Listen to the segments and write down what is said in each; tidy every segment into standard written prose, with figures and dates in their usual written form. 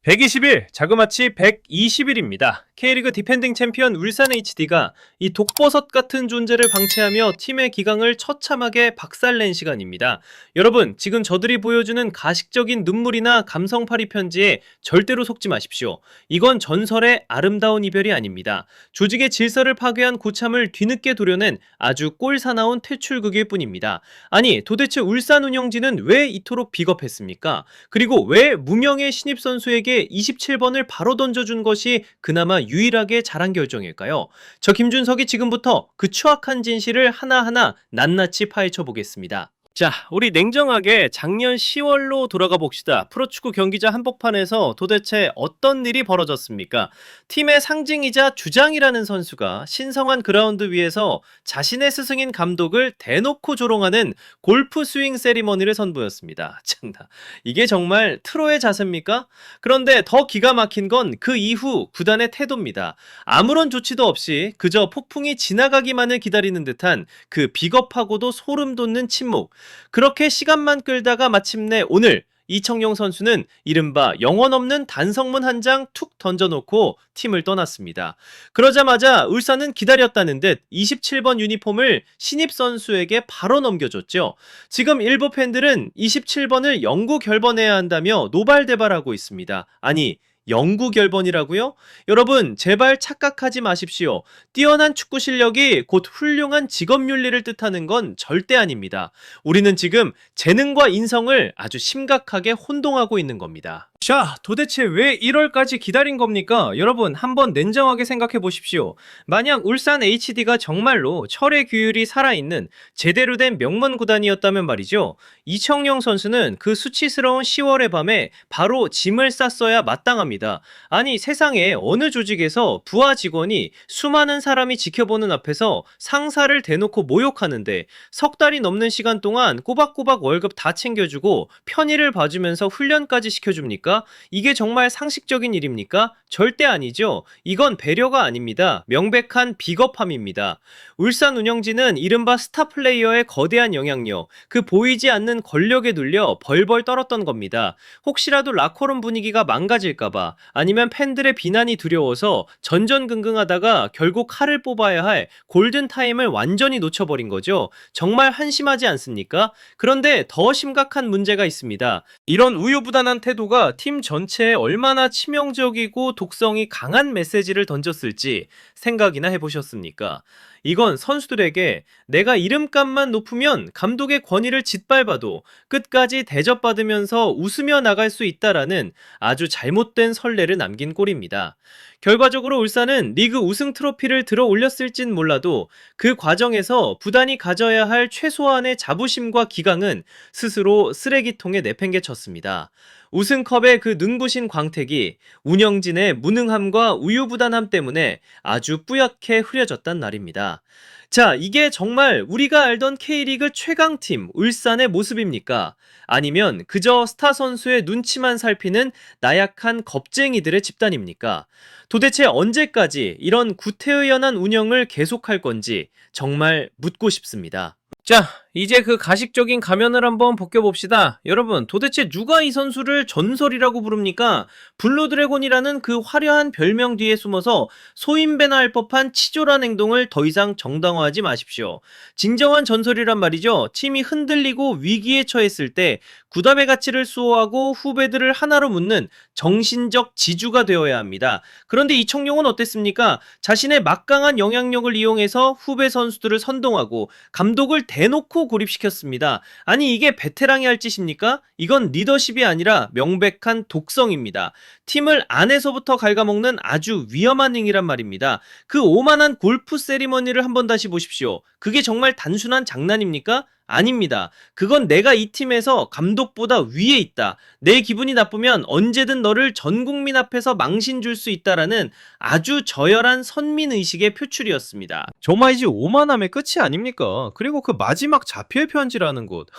120일, 자그마치 120일입니다. K리그 디펜딩 챔피언 울산 HD가 이 독버섯 같은 존재를 방치하며 팀의 기강을 처참하게 박살낸 시간입니다. 여러분, 지금 저들이 보여주는 가식적인 눈물이나 감성팔이 편지에 절대로 속지 마십시오. 이건 전설의 아름다운 이별이 아닙니다. 조직의 질서를 파괴한 고참을 뒤늦게 도려낸 아주 꼴사나운 퇴출극일 뿐입니다. 아니, 도대체 울산 운영진은 왜 이토록 비겁했습니까? 그리고 왜 무명의 신입 선수에게 27번을 바로 던져준 것이 그나마 유일하게 잘한 결정일까요? 저 김준석이 지금부터 그 추악한 진실을 하나하나 낱낱이 파헤쳐 보겠습니다. 자, 우리 냉정하게 작년 10월로 돌아가 봅시다. 프로축구 경기장 한복판에서 도대체 어떤 일이 벌어졌습니까? 팀의 상징이자 주장이라는 선수가 신성한 그라운드 위에서 자신의 스승인 감독을 대놓고 조롱하는 골프 스윙 세리머니를 선보였습니다. 참나, 이게 정말 트로의 자세입니까? 그런데 더 기가 막힌 건 그 이후 구단의 태도입니다. 아무런 조치도 없이 그저 폭풍이 지나가기만을 기다리는 듯한 그 비겁하고도 소름 돋는 침묵. 그렇게 시간만 끌다가 마침내 오늘 이청용 선수는 이른바 영혼 없는 단성문 한 장 툭 던져놓고 팀을 떠났습니다. 그러자마자 울산은 기다렸다는 듯 27번 유니폼을 신입 선수에게 바로 넘겨줬죠. 지금 일부 팬들은 27번을 영구 결번해야 한다며 노발대발하고 있습니다. 아니, 영구 결번이라고요? 여러분, 제발 착각하지 마십시오. 뛰어난 축구 실력이 곧 훌륭한 직업 윤리를 뜻하는 건 절대 아닙니다. 우리는 지금 재능과 인성을 아주 심각하게 혼동하고 있는 겁니다. 자, 도대체 왜 1월까지 기다린 겁니까? 여러분, 한번 냉정하게 생각해 보십시오. 만약 울산 HD가 정말로 철의 규율이 살아있는 제대로 된 명문 구단이었다면 말이죠. 이청용 선수는 그 수치스러운 10월의 밤에 바로 짐을 쌌어야 마땅합니다. 아니, 세상에 어느 조직에서 부하 직원이 수많은 사람이 지켜보는 앞에서 상사를 대놓고 모욕하는데 석 달이 넘는 시간 동안 꼬박꼬박 월급 다 챙겨주고 편의를 봐주면서 훈련까지 시켜줍니까? 이게 정말 상식적인 일입니까? 절대 아니죠. 이건 배려가 아닙니다. 명백한 비겁함입니다. 울산 운영진은 이른바 스타 플레이어의 거대한 영향력, 그 보이지 않는 권력에 눌려 벌벌 떨었던 겁니다. 혹시라도 라커룸 분위기가 망가질까봐, 아니면 팬들의 비난이 두려워서 전전긍긍하다가 결국 칼을 뽑아야 할 골든타임을 완전히 놓쳐버린 거죠. 정말 한심하지 않습니까? 그런데 더 심각한 문제가 있습니다. 이런 우유부단한 태도가 팀 전체에 얼마나 치명적이고 독성이 강한 메시지를 던졌을지 생각이나 해보셨습니까? 이건 선수들에게 내가 이름값만 높으면 감독의 권위를 짓밟아도 끝까지 대접받으면서 웃으며 나갈 수 있다라는 아주 잘못된 선례를 남긴 꼴입니다. 결과적으로 울산은 리그 우승 트로피를 들어 올렸을진 몰라도 그 과정에서 부단히 가져야 할 최소한의 자부심과 기강은 스스로 쓰레기통에 내팽개쳤습니다. 우승컵의 그 눈부신 광택이 운영진의 무능함과 우유부단함 때문에 아주 뿌옇게 흐려졌단 말입니다. 자, 이게 정말 우리가 알던 K리그 최강팀 울산의 모습입니까? 아니면 그저 스타 선수의 눈치만 살피는 나약한 겁쟁이들의 집단입니까? 도대체 언제까지 이런 구태의연한 운영을 계속할 건지 정말 묻고 싶습니다. 자, 이제 그 가식적인 가면을 한번 벗겨봅시다. 여러분, 도대체 누가 이 선수를 전설이라고 부릅니까? 블루드래곤이라는 그 화려한 별명 뒤에 숨어서 소인배나 할 법한 치졸한 행동을 더 이상 정당화하지 마십시오. 진정한 전설이란 말이죠. 팀이 흔들리고 위기에 처했을 때 구단의 가치를 수호하고 후배들을 하나로 묶는 정신적 지주가 되어야 합니다. 그런데 이청용은 어땠습니까? 자신의 막강한 영향력을 이용해서 후배 선수들을 선동하고 감독을 대놓고 고립시켰습니다. 아니, 이게 베테랑이 할 짓입니까? 이건 리더십이 아니라 명백한 독성입니다. 팀을 안에서부터 갉아먹는 아주 위험한 행위란 말입니다. 그 오만한 골프 세리머니를 한번 다시 보십시오. 그게 정말 단순한 장난입니까? 아닙니다. 그건 내가 이 팀에서 감독보다 위에 있다. 내 기분이 나쁘면 언제든 너를 전 국민 앞에서 망신 줄 수 있다라는 아주 저열한 선민의식의 표출이었습니다. 정말이지 오만함의 끝이 아닙니까? 그리고 그 마지막 자필 편지라는 곳.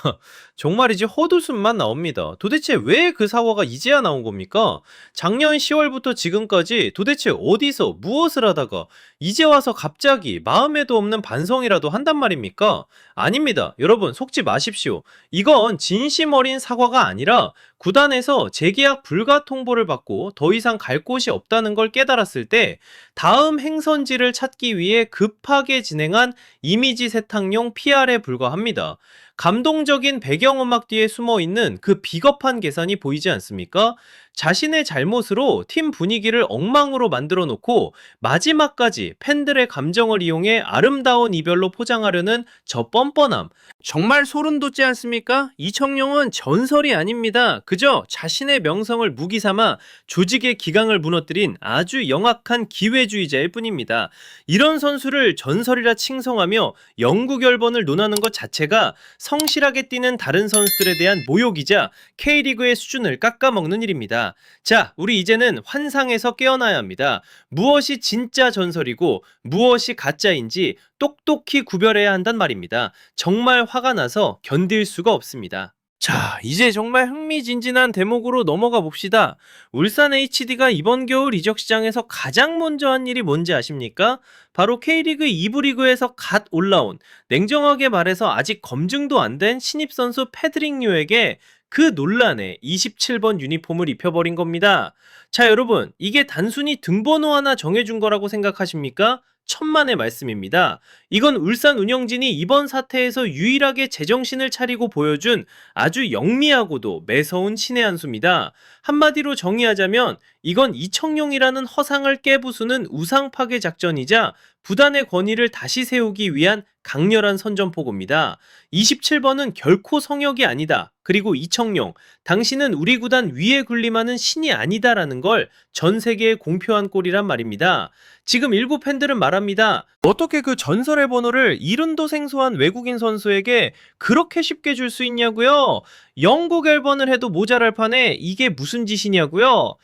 정말이지 헛웃음만 나옵니다. 도대체 왜 그 사과가 이제야 나온 겁니까? 작년 10월부터 지금까지 도대체 어디서 무엇을 하다가 이제 와서 갑자기 마음에도 없는 반성이라도 한단 말입니까? 아닙니다. 여러분, 여러분 속지 마십시오. 이건 진심 어린 사과가 아니라 구단에서 재계약 불가 통보를 받고 더 이상 갈 곳이 없다는 걸 깨달았을 때 다음 행선지를 찾기 위해 급하게 진행한 이미지 세탁용 PR에 불과합니다. 감동적인 배경음악 뒤에 숨어있는 그 비겁한 계산이 보이지 않습니까? 자신의 잘못으로 팀 분위기를 엉망으로 만들어 놓고 마지막까지 팬들의 감정을 이용해 아름다운 이별로 포장하려는 저 뻔뻔함. 정말 소름 돋지 않습니까? 이청용은 전설이 아닙니다. 그저 자신의 명성을 무기 삼아 조직의 기강을 무너뜨린 아주 영악한 기회주의자일 뿐입니다. 이런 선수를 전설이라 칭송하며 영구 결번을 논하는 것 자체가 성실하게 뛰는 다른 선수들에 대한 모욕이자 K리그의 수준을 깎아먹는 일입니다. 자, 우리 이제는 환상에서 깨어나야 합니다. 무엇이 진짜 전설이고 무엇이 가짜인지 똑똑히 구별해야 한단 말입니다. 정말 화가 나서 견딜 수가 없습니다. 자, 이제 정말 흥미진진한 대목으로 넘어가 봅시다. 울산 HD가 이번 겨울 이적 시장에서 가장 먼저 한 일이 뭔지 아십니까? 바로 K리그 2부 리그에서 갓 올라온, 냉정하게 말해서 아직 검증도 안 된 신입선수 패드릭 류에게 그 논란의 27번 유니폼을 입혀버린 겁니다. 자, 여러분, 이게 단순히 등번호 하나 정해준 거라고 생각하십니까? 천만의 말씀입니다. 이건 울산 운영진이 이번 사태에서 유일하게 제정신을 차리고 보여준 아주 영리하고도 매서운 신의 한 수입니다. 한마디로 정의하자면 이건 이청용이라는 허상을 깨부수는 우상 파괴 작전이자 구단의 권위를 다시 세우기 위한 강렬한 선전포고입니다. 27번은 결코 성역이 아니다. 그리고 이청용, 당신은 우리 구단 위에 군림하는 신이 아니다라는 걸 전 세계에 공표한 꼴이란 말입니다. 지금 일부 팬들은 말합니다. 어떻게 그 전설의 번호를 이름도 생소한 외국인 선수에게 그렇게 쉽게 줄 수 있냐고요? 영구 결번을 해도 모자랄 판에 이게 무슨 짓이냐고요?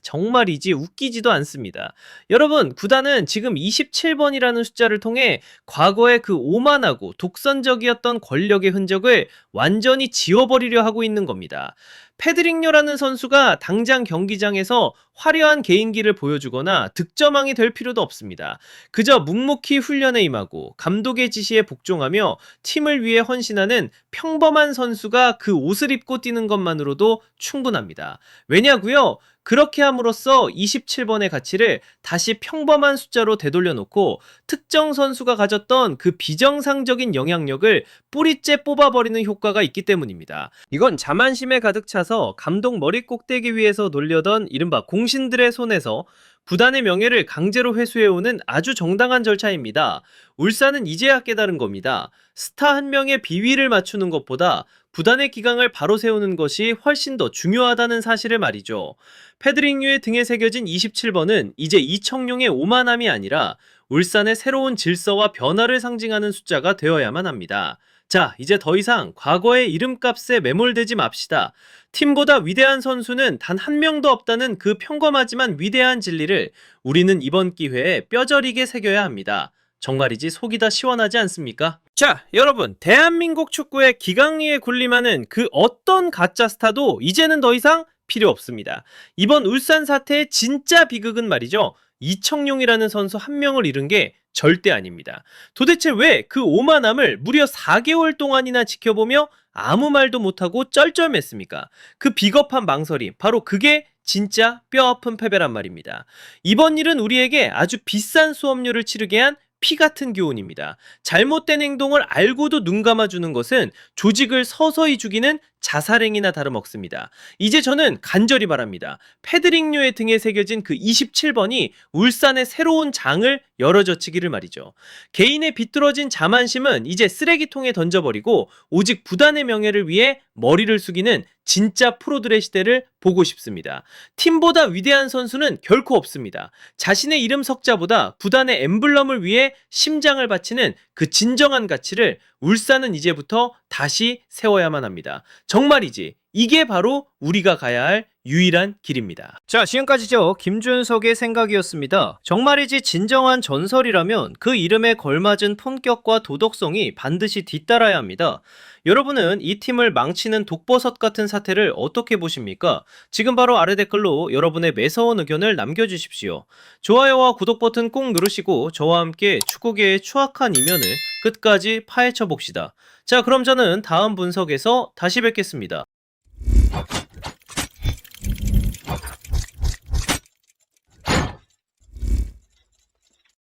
정말이지 웃기지도 않습니다. 여러분, 구단은 지금 27번이라는 숫자를 통해 과거의 그 오만하고 독선적이었던 권력의 흔적을 완전히 지워버리려 하고 있는 겁니다. 패드릭요라는 선수가 당장 경기장에서 화려한 개인기를 보여주거나 득점왕이 될 필요도 없습니다. 그저 묵묵히 훈련에 임하고 감독의 지시에 복종하며 팀을 위해 헌신하는 평범한 선수가 그 옷을 입고 뛰는 것만으로도 충분합니다. 왜냐고요? 그렇게 함으로써 27번의 가치를 다시 평범한 숫자로 되돌려놓고 특정 선수가 가졌던 그 비정상적인 영향력을 뿌리째 뽑아버리는 효과가 있기 때문입니다. 이건 자만심에 가득 차서 감독 머리 꼭대기 위에서 놀려던 이른바 공신들의 손에서 구단의 명예를 강제로 회수해오는 아주 정당한 절차입니다. 울산은 이제야 깨달은 겁니다. 스타 한 명의 비위를 맞추는 것보다 구단의 기강을 바로 세우는 것이 훨씬 더 중요하다는 사실을 말이죠. 패드릭류의 등에 새겨진 27번은 이제 이청용의 오만함이 아니라 울산의 새로운 질서와 변화를 상징하는 숫자가 되어야만 합니다. 자, 이제 더 이상 과거의 이름값에 매몰되지 맙시다. 팀보다 위대한 선수는 단 한 명도 없다는 그 평범하지만 위대한 진리를 우리는 이번 기회에 뼈저리게 새겨야 합니다. 정말이지 속이 다 시원하지 않습니까? 자, 여러분, 대한민국 축구의 기강리에 군림하는 그 어떤 가짜 스타도 이제는 더 이상 필요 없습니다. 이번 울산 사태의 진짜 비극은 말이죠, 이청용이라는 선수 한 명을 잃은 게 절대 아닙니다. 도대체 왜 그 오만함을 무려 4개월 동안이나 지켜보며 아무 말도 못하고 쩔쩔맸습니까? 그 비겁한 망설임, 바로 그게 진짜 뼈아픈 패배란 말입니다. 이번 일은 우리에게 아주 비싼 수업료를 치르게 한 피 같은 교훈입니다. 잘못된 행동을 알고도 눈 감아주는 것은 조직을 서서히 죽이는 자살행위나 다름없습니다. 이제 저는 간절히 바랍니다. 패드릭류의 등에 새겨진 그 27번이 울산의 새로운 장을 열어젖히기를 말이죠. 개인의 비뚤어진 자만심은 이제 쓰레기통에 던져버리고 오직 구단의 명예를 위해 머리를 숙이는 진짜 프로들의 시대를 보고 싶습니다. 팀보다 위대한 선수는 결코 없습니다. 자신의 이름 석자보다 구단의 엠블럼을 위해 심장을 바치는 그 진정한 가치를 울산은 이제부터 다시 세워야만 합니다. 정말이지, 이게 바로 우리가 가야 할 유일한 길입니다. 자, 지금까지죠. 김준석의 생각이었습니다. 정말이지 진정한 전설이라면 그 이름에 걸맞은 품격과 도덕성이 반드시 뒤따라야 합니다. 여러분은 이 팀을 망치는 독버섯 같은 사태를 어떻게 보십니까? 지금 바로 아래 댓글로 여러분의 매서운 의견을 남겨주십시오. 좋아요와 구독 버튼 꼭 누르시고 저와 함께 축구계의 추악한 이면을 끝까지 파헤쳐 봅시다. 자, 그럼 저는 다음 분석에서 다시 뵙겠습니다.